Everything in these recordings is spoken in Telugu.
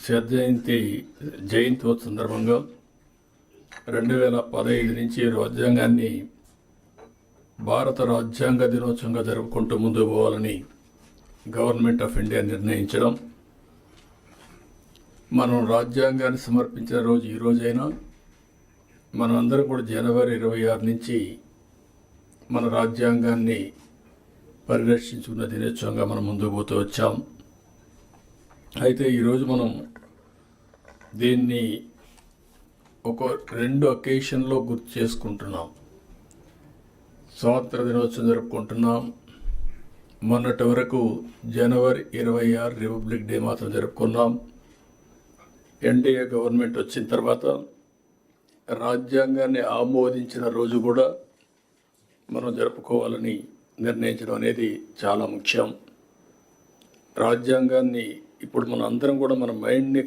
జయంతి జయంతి సందర్భంగా 2015 నుంచి రాజ్యాంగాన్ని భారత రాజ్యాంగ దినోత్సవంగా జరుపుకుంటూ ముందుకు పోవాలని గవర్నమెంట్ ఆఫ్ ఇండియా నిర్ణయించడం, మనం రాజ్యాంగాన్ని సమర్పించిన రోజు ఈ రోజైనా మనం అందరం కూడా జనవరి 26 నుంచి మన రాజ్యాంగాన్ని పరిరక్షించుకున్న దినోత్సవంగా మనం ముందుకు పోతూ వచ్చాం. అయితే ఈరోజు మనం దీన్ని ఒక 2 అకేషన్లో గుర్తు చేసుకుంటున్నాం. స్వాతంత్ర దినోత్సవం జరుపుకుంటున్నాం. మొన్నటి వరకు జనవరి 26 రిపబ్లిక్ డే మాత్రం జరుపుకున్నాం. ఎన్డీఏ గవర్నమెంట్ వచ్చిన తర్వాత రాజ్యాంగాన్ని ఆమోదించిన రోజు కూడా మనం జరుపుకోవాలని నిర్ణయించడం అనేది చాలా ముఖ్యం. రాజ్యాంగాన్ని ఇప్పుడు మన అందరం కూడా మన మైండ్ని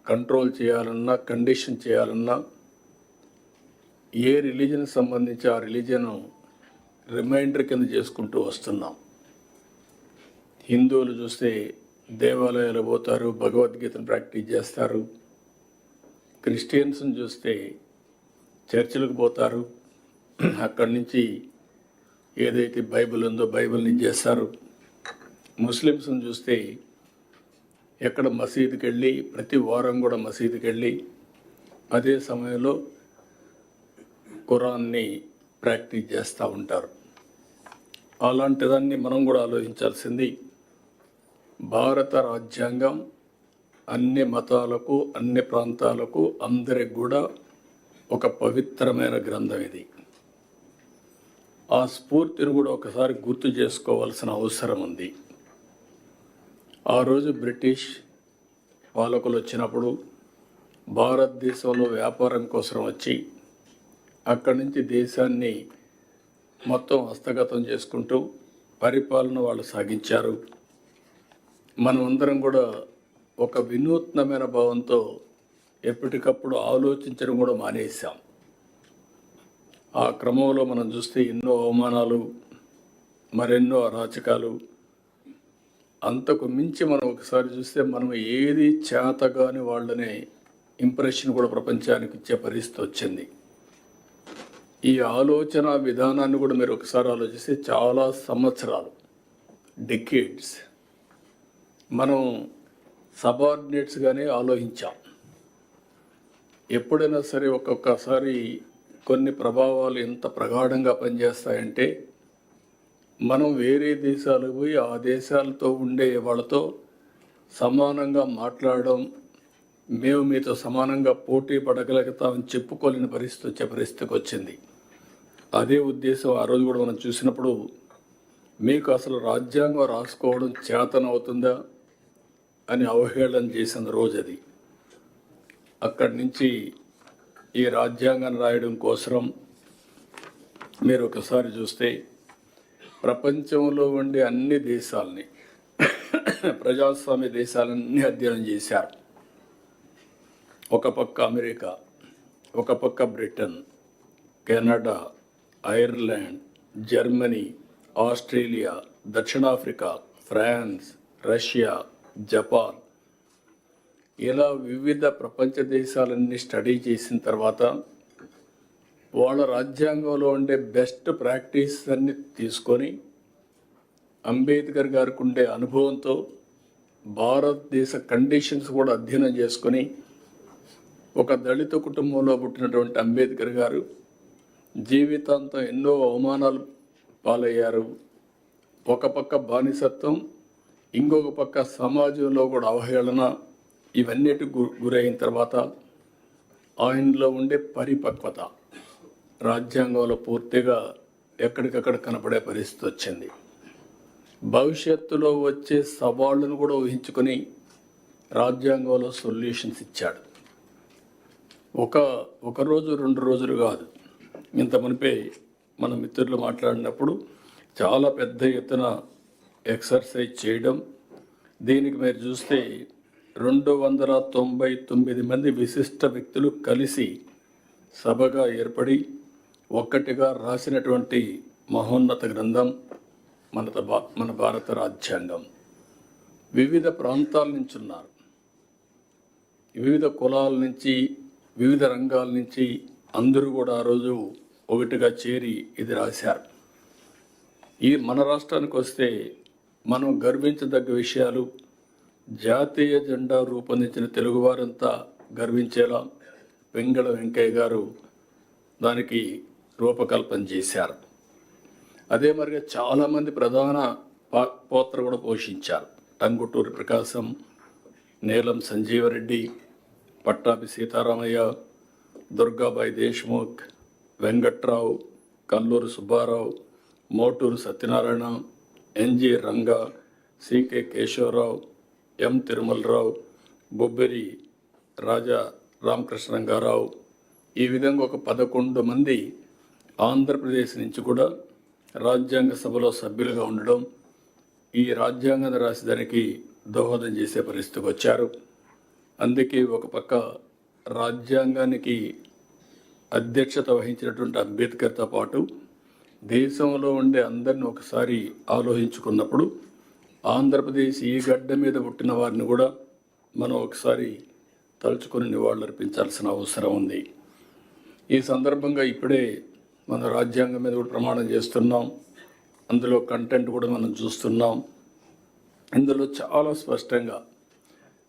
కంట్రోల్ చేయాలన్నా, కండిషన్ చేయాలన్నా ఏ రిలీజన్ సంబంధించి ఆ రిలీజన్ రిమైండర్ కింద చేసుకుంటూ వస్తున్నాం. హిందువులు చూస్తే దేవాలయాలు పోతారు, భగవద్గీతను ప్రాక్టీస్ చేస్తారు. క్రిస్టియన్స్ని చూస్తే చర్చిలకు పోతారు, అక్కడి నుంచి ఏదైతే బైబిల్ ఉందో బైబిల్ని చేస్తారు. ముస్లిమ్స్ని చూస్తే ఎక్కడ మసీదుకి వెళ్ళి ప్రతి వారం కూడా మసీదుకి వెళ్ళి అదే సమయంలో ఖురాన్ని ప్రాక్టీస్ చేస్తూ ఉంటారు. అలాంటిదాన్ని మనం కూడా ఆలోచించాల్సింది. భారత రాజ్యాంగం అన్ని మతాలకు, అన్ని ప్రాంతాలకు, అందరికి కూడా ఒక పవిత్రమైన గ్రంథం ఇది. ఆ స్ఫూర్తిని కూడా ఒకసారి గుర్తు చేసుకోవాల్సిన అవసరం ఉంది. ఆ రోజు బ్రిటిష్ పాలకులు వచ్చినప్పుడు భారతదేశంలో వ్యాపారం కోసం వచ్చి అక్కడి నుంచి దేశాన్ని మొత్తం హస్తగతం చేసుకుంటూ పరిపాలన వాళ్ళు సాగించారు. మనమందరం కూడా ఒక వినూత్నమైన భావంతో ఎప్పటికప్పుడు ఆలోచించడం కూడా మానేశాం. ఆ క్రమంలో మనం చూస్తే ఎన్నో అవమానాలు, మరెన్నో అరాచకాలు. అంతకు మించి మనం ఒకసారి చూస్తే మనం ఏది చేతగాని వాళ్ళనే ఇంప్రెషన్ కూడా ప్రపంచానికి ఇచ్చే పరిస్థితి వచ్చింది. ఈ ఆలోచన విధానాన్ని కూడా మీరు ఒకసారి ఆలోచిస్తే చాలా సంవత్సరాలు, డికేడ్స్ మనం సబార్డినేట్స్గానే ఆలోచించాం. ఎప్పుడైనా సరే ఒక్కొక్కసారి కొన్ని ప్రభావాలు ఎంత ప్రగాఢంగా పనిచేస్తాయంటే మనం వేరే దేశాలకు పోయి ఆ దేశాలతో ఉండే వాళ్ళతో సమానంగా మాట్లాడడం, మేము మీతో సమానంగా పోటీ పడగలుగుతామని చెప్పుకోలేని పరిస్థితి వచ్చే పరిస్థితికి వచ్చింది. అదే ఉద్దేశం ఆ రోజు కూడా మనం చూసినప్పుడు మీకు అసలు రాజ్యాంగం రాసుకోవడం చేతనవుతుందా అని అవహేళన చేసిన రోజు అది. అక్కడి నుంచి ఈ రాజ్యాంగాన్ని రాయడం కోసం మీరు ఒకసారి చూస్తే ప్రపంచంలో ఉండే అన్ని దేశాలని, ప్రజాస్వామ్య దేశాలన్నీ అధ్యయనం చేశారు. ఒక పక్క అమెరికా, ఒక పక్క Britain, Canada, Ireland, Germany, Australia, దక్షిణాఫ్రికా, ఫ్రాన్స్, రష్యా, జపాన్, ఇలా వివిధ ప్రపంచ దేశాలన్నీ స్టడీ చేసిన తర్వాత వాళ్ళ రాజ్యాంగంలో ఉండే బెస్ట్ ప్రాక్టీస్ అన్ని తీసుకొని అంబేద్కర్ గారికి ఉండే అనుభవంతో భారతదేశ కండిషన్స్ కూడా అధ్యయనం చేసుకొని ఒక దళిత కుటుంబంలో పుట్టినటువంటి అంబేద్కర్ గారు జీవితాంతం ఎన్నో అవమానాలు పాలయ్యారు. ఒక పక్క బానిసత్వం, ఇంకొక పక్క సమాజంలో కూడా అవహేళన, ఇవన్నిటి గురైన తర్వాత ఆయనలో ఉండే పరిపక్వత రాజ్యాంగంలో పూర్తిగా ఎక్కడికక్కడ కనపడే పరిస్థితి వచ్చింది. భవిష్యత్తులో వచ్చే సవాళ్ళను కూడా ఊహించుకొని రాజ్యాంగంలో సొల్యూషన్స్ ఇచ్చాడు. ఒక రోజు 2 రోజులు కాదు. ఇంత మునిపే మన మిత్రులు మాట్లాడినప్పుడు చాలా పెద్ద ఎత్తున ఎక్సర్సైజ్ చేయడం. దీనికి మీరు చూస్తే 299 మంది విశిష్ట వ్యక్తులు కలిసి సభగా ఏర్పడి ఒక్కటిగా రాసినటువంటి మహోన్నత గ్రంథం మన భారత రాజ్యాంగం. వివిధ ప్రాంతాల నుంచి ఉన్నారు. వివిధ కులాల నుంచి, వివిధ రంగాల నుంచి అందరూ కూడా ఆ రోజు ఒకటిగా చేరి ఇది రాశారు. ఈ మన రాష్ట్రానికి వస్తే మనం గర్వించదగ్గ విషయాలు, జాతీయ జెండా రూపొందించిన తెలుగువారంతా గర్వించేలా వెంగళ వెంకయ్య గారు దానికి రూపకల్పన చేశారు. అదే మరిగా చాలామంది ప్రధాన పాత్ర కూడా పోషించారు. టంగుటూరి ప్రకాశం, నీలం సంజీవరెడ్డి, పట్టాభి సీతారామయ్య, దుర్గాబాయి దేశ్ముఖ్, వెంకట్రావు, కల్లూరు సుబ్బారావు, మోటూరు సత్యనారాయణ, ఎన్జి రంగా, సికే కేశవరావు, ఎం తిరుమలరావు, బొబ్బిరి రాజా రామకృష్ణరంగారావు, ఈ విధంగా ఒక 11 మంది ఆంధ్రప్రదేశ్ నుంచి కూడా రాజ్యాంగ సభలో సభ్యులుగా ఉండడం, ఈ రాజ్యాంగాన్ని రాసేదానికి దోహదం చేసే పరిస్థితికి వచ్చారు. అందుకే ఒక పక్క రాజ్యాంగానికి అధ్యక్షత వహించినటువంటి అంబేద్కర్తో పాటు దేశంలో ఉండే అందరిని ఒకసారి ఆలోచించుకున్నప్పుడు ఆంధ్రప్రదేశ్ ఈ గడ్డ మీద పుట్టిన వారిని కూడా మనం ఒకసారి తలుచుకొని నివాళులర్పించాల్సిన అవసరం ఉంది. ఈ సందర్భంగా ఇప్పుడే మన రాజ్యాంగం మీద కూడా ప్రమాణం చేస్తున్నాం. అందులో కంటెంట్ కూడా మనం చూస్తున్నాం. ఇందులో చాలా స్పష్టంగా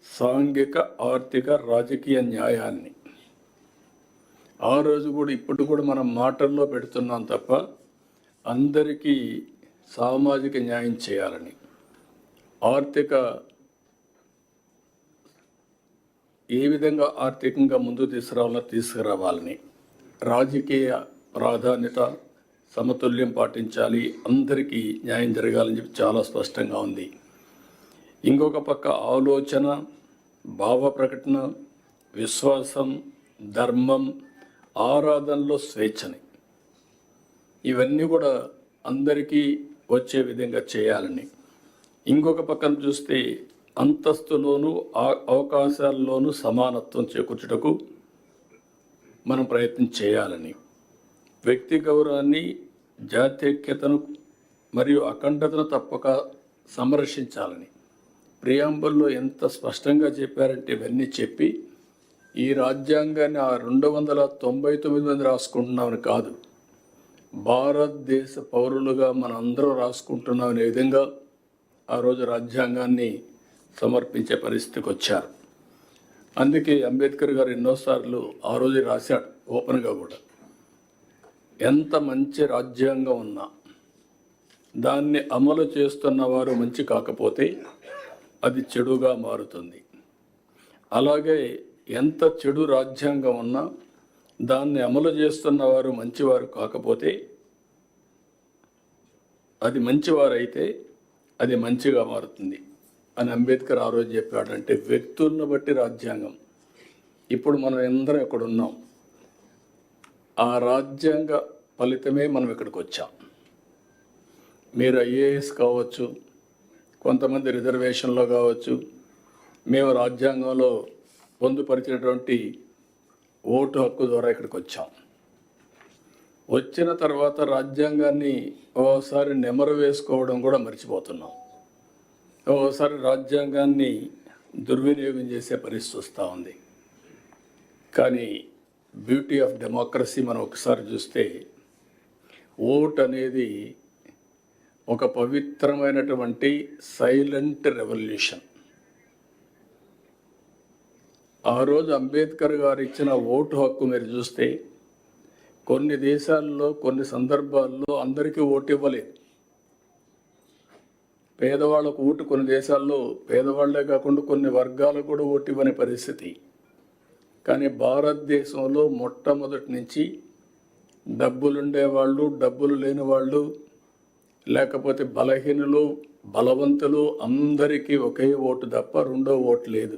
సాంఘిక, ఆర్థిక, రాజకీయ న్యాయాన్ని ఆ రోజు కూడా ఇప్పుడు కూడా మనం మాటల్లో పెడుతున్నాం తప్ప అందరికీ సామాజిక న్యాయం చేయాలని, ఆర్థిక ఏ విధంగా ఆర్థికంగా ముందుకు తీసుకురావాలని, రాజకీయ ప్రాధాన్యత, సమతుల్యం పాటించాలి, అందరికీ న్యాయం జరగాలని చెప్పి చాలా స్పష్టంగా ఉంది. ఇంకొక పక్క ఆలోచన, భావ ప్రకటన, విశ్వాసం, ధర్మం, ఆరాధనలో స్వేచ్ఛని, ఇవన్నీ కూడా అందరికీ వచ్చే విధంగా చేయాలని, ఇంకొక పక్కన చూస్తే అంతస్తులోనూ అవకాశాల్లోనూ సమానత్వం చేకూర్చుటకు మనం ప్రయత్నం చేయాలని, వ్యక్తి గౌరవాన్ని, జాతీయతను మరియు అఖండతను తప్పక సంరక్షించాలని ప్రియాంబుల్లో ఎంత స్పష్టంగా చెప్పారంటే ఇవన్నీ చెప్పి ఈ రాజ్యాంగాన్ని 299 మంది రాసుకుంటున్నామని కాదు, భారతదేశ పౌరులుగా మనందరం రాసుకుంటున్నామనే విధంగా ఆ రోజు రాజ్యాంగాన్ని సమర్పించే పరిస్థితికి వచ్చారు. అందుకే అంబేద్కర్ గారు ఎన్నోసార్లు ఆ రోజు రాశాడు ఓపెన్గా కూడా, ఎంత మంచి రాజ్యాంగం ఉన్నా దాన్ని అమలు చేస్తున్న వారు మంచి కాకపోతే అది చెడుగా మారుతుంది. అలాగే ఎంత చెడు రాజ్యాంగం ఉన్నా దాన్ని అమలు చేస్తున్న వారు మంచివారు కాకపోతే అది మంచివారైతే అది మంచిగా మారుతుంది అని అంబేద్కర్ ఆ రోజు చెప్పాడు. అంటే వ్యక్తులను బట్టి రాజ్యాంగం. ఇప్పుడు మనం అందరం ఇక్కడ ఉన్నాం, ఆ రాజ్యాంగ ఫలితమే మనం ఇక్కడికి వచ్చాం. మీరు ఐఏఎస్ కావచ్చు, కొంతమంది రిజర్వేషన్లో కావచ్చు, మేము రాజ్యాంగంలో పొందుపరిచినటువంటి ఓటు హక్కు ద్వారా ఇక్కడికి వచ్చాం. వచ్చిన తర్వాత రాజ్యాంగాన్ని ఓసారి నెమరు వేసుకోవడం కూడా మర్చిపోతున్నాం. ఓసారి రాజ్యాంగాన్ని దుర్వినియోగం చేసే పరిస్థితి వస్తూ ఉంది. కానీ బ్యూటీ ఆఫ్ డెమోక్రసీ మనం ఒకసారి చూస్తే ఓట్ అనేది ఒక పవిత్రమైనటువంటి సైలెంట్ రెవల్యూషన్. ఆ రోజు అంబేద్కర్ గారు ఇచ్చిన ఓటు హక్కు మీరు చూస్తే కొన్ని దేశాల్లో కొన్ని సందర్భాల్లో అందరికీ ఓటు ఇవ్వలేదు. పేదవాళ్ళకు ఓటు కొన్ని దేశాల్లో పేదవాళ్లే కాకుండా కొన్ని వర్గాలకు కూడా ఓటు ఇవ్వని పరిస్థితి. కానీ భారతదేశంలో మొట్టమొదటి నుంచి డబ్బులుండేవాళ్ళు, డబ్బులు లేని వాళ్ళు, లేకపోతే బలహీనులు, బలవంతులు అందరికీ ఒకే ఓటు తప్ప రెండో ఓటు లేదు.